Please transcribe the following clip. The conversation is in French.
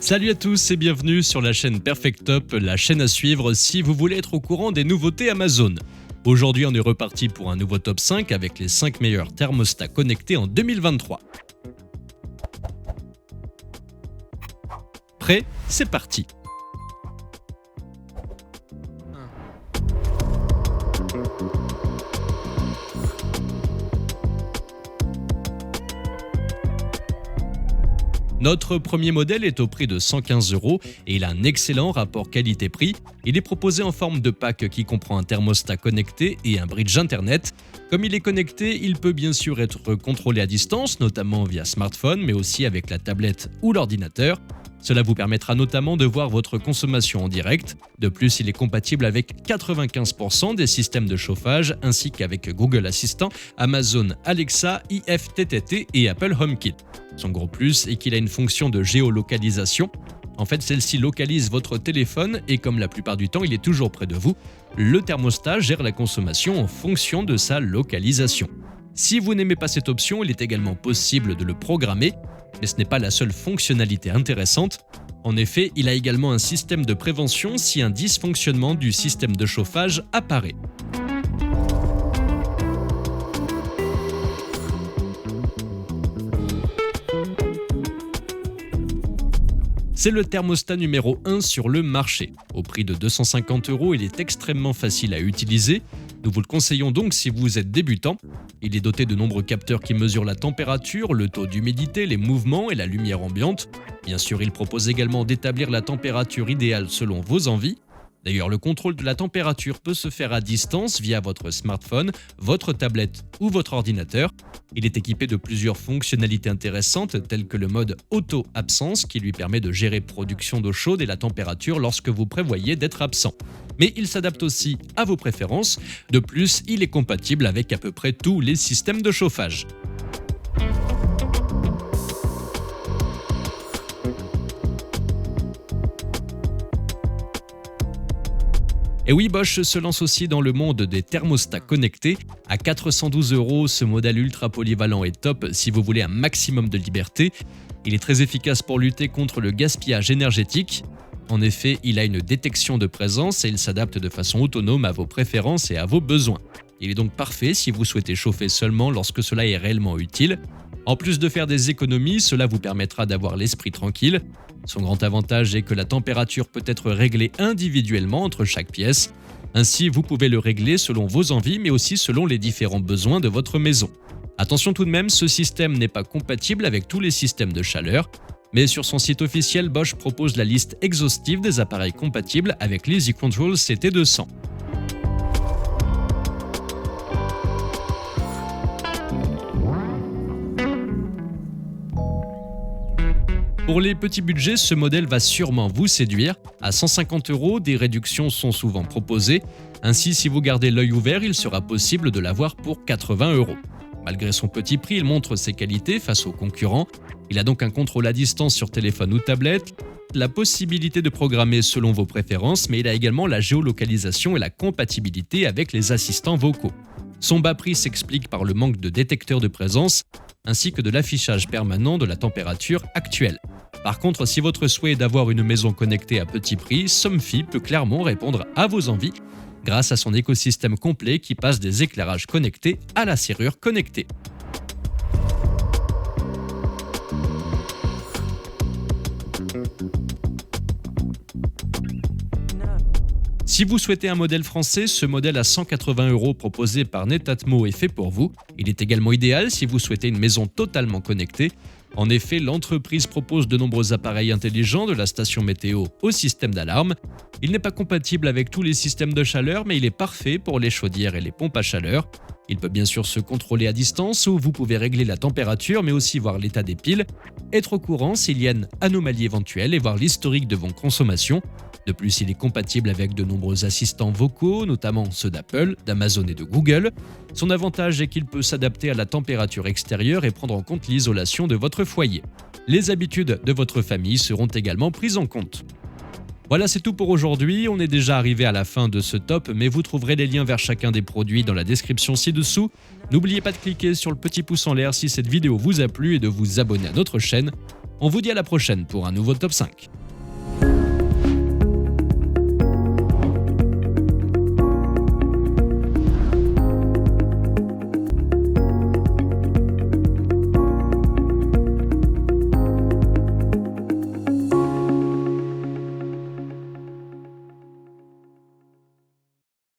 Salut à tous et bienvenue sur la chaîne Perfectop, la chaîne à suivre si vous voulez être au courant des nouveautés Amazon. Aujourd'hui, on est reparti pour un nouveau top 5 avec les 5 meilleurs thermostats connectés en 2023. Prêt? C'est parti! Notre premier modèle est au prix de 115 € et il a un excellent rapport qualité-prix. Il est proposé en forme de pack qui comprend un thermostat connecté et un bridge internet. Comme il est connecté, il peut bien sûr être contrôlé à distance, notamment via smartphone, mais aussi avec la tablette ou l'ordinateur. Cela vous permettra notamment de voir votre consommation en direct. De plus, il est compatible avec 95% des systèmes de chauffage ainsi qu'avec Google Assistant, Amazon Alexa, IFTTT et Apple HomeKit. Son gros plus est qu'il a une fonction de géolocalisation. En fait, celle-ci localise votre téléphone et comme la plupart du temps, il est toujours près de vous, le thermostat gère la consommation en fonction de sa localisation. Si vous n'aimez pas cette option, il est également possible de le programmer, mais ce n'est pas la seule fonctionnalité intéressante. En effet, il a également un système de prévention si un dysfonctionnement du système de chauffage apparaît. C'est le thermostat numéro 1 sur le marché. Au prix de 250 €, il est extrêmement facile à utiliser. Nous vous le conseillons donc si vous êtes débutant. Il est doté de nombreux capteurs qui mesurent la température, le taux d'humidité, les mouvements et la lumière ambiante. Bien sûr, il propose également d'établir la température idéale selon vos envies. D'ailleurs, le contrôle de la température peut se faire à distance via votre smartphone, votre tablette ou votre ordinateur. Il est équipé de plusieurs fonctionnalités intéressantes telles que le mode auto-absence qui lui permet de gérer production d'eau chaude et la température lorsque vous prévoyez d'être absent. Mais il s'adapte aussi à vos préférences. De plus, il est compatible avec à peu près tous les systèmes de chauffage. Et oui, Bosch se lance aussi dans le monde des thermostats connectés. À 412 €, ce modèle ultra polyvalent est top si vous voulez un maximum de liberté. Il est très efficace pour lutter contre le gaspillage énergétique. En effet, il a une détection de présence et il s'adapte de façon autonome à vos préférences et à vos besoins. Il est donc parfait si vous souhaitez chauffer seulement lorsque cela est réellement utile. En plus de faire des économies, cela vous permettra d'avoir l'esprit tranquille. Son grand avantage est que la température peut être réglée individuellement entre chaque pièce. Ainsi, vous pouvez le régler selon vos envies, mais aussi selon les différents besoins de votre maison. Attention tout de même, ce système n'est pas compatible avec tous les systèmes de chaleur, mais sur son site officiel, Bosch propose la liste exhaustive des appareils compatibles avec l'EasyControl CT200. Pour les petits budgets, ce modèle va sûrement vous séduire. À 150 €, des réductions sont souvent proposées. Ainsi, si vous gardez l'œil ouvert, il sera possible de l'avoir pour 80 €. Malgré son petit prix, il montre ses qualités face aux concurrents. Il a donc un contrôle à distance sur téléphone ou tablette, la possibilité de programmer selon vos préférences, mais il a également la géolocalisation et la compatibilité avec les assistants vocaux. Son bas prix s'explique par le manque de détecteurs de présence, ainsi que de l'affichage permanent de la température actuelle. Par contre, si votre souhait est d'avoir une maison connectée à petit prix, Somfy peut clairement répondre à vos envies grâce à son écosystème complet qui passe des éclairages connectés à la serrure connectée. Si vous souhaitez un modèle français, ce modèle à 180 € proposé par Netatmo est fait pour vous. Il est également idéal si vous souhaitez une maison totalement connectée. En effet, l'entreprise propose de nombreux appareils intelligents de la station météo au système d'alarme. Il n'est pas compatible avec tous les systèmes de chaleur, mais il est parfait pour les chaudières et les pompes à chaleur. Il peut bien sûr se contrôler à distance où vous pouvez régler la température, mais aussi voir l'état des piles, être au courant s'il y a une anomalie éventuelle et voir l'historique de vos consommations. De plus, il est compatible avec de nombreux assistants vocaux, notamment ceux d'Apple, d'Amazon et de Google. Son avantage est qu'il peut s'adapter à la température extérieure et prendre en compte l'isolation de votre foyer. Les habitudes de votre famille seront également prises en compte. Voilà, c'est tout pour aujourd'hui. On est déjà arrivé à la fin de ce top, mais vous trouverez les liens vers chacun des produits dans la description ci-dessous. N'oubliez pas de cliquer sur le petit pouce en l'air si cette vidéo vous a plu et de vous abonner à notre chaîne. On vous dit à la prochaine pour un nouveau top 5.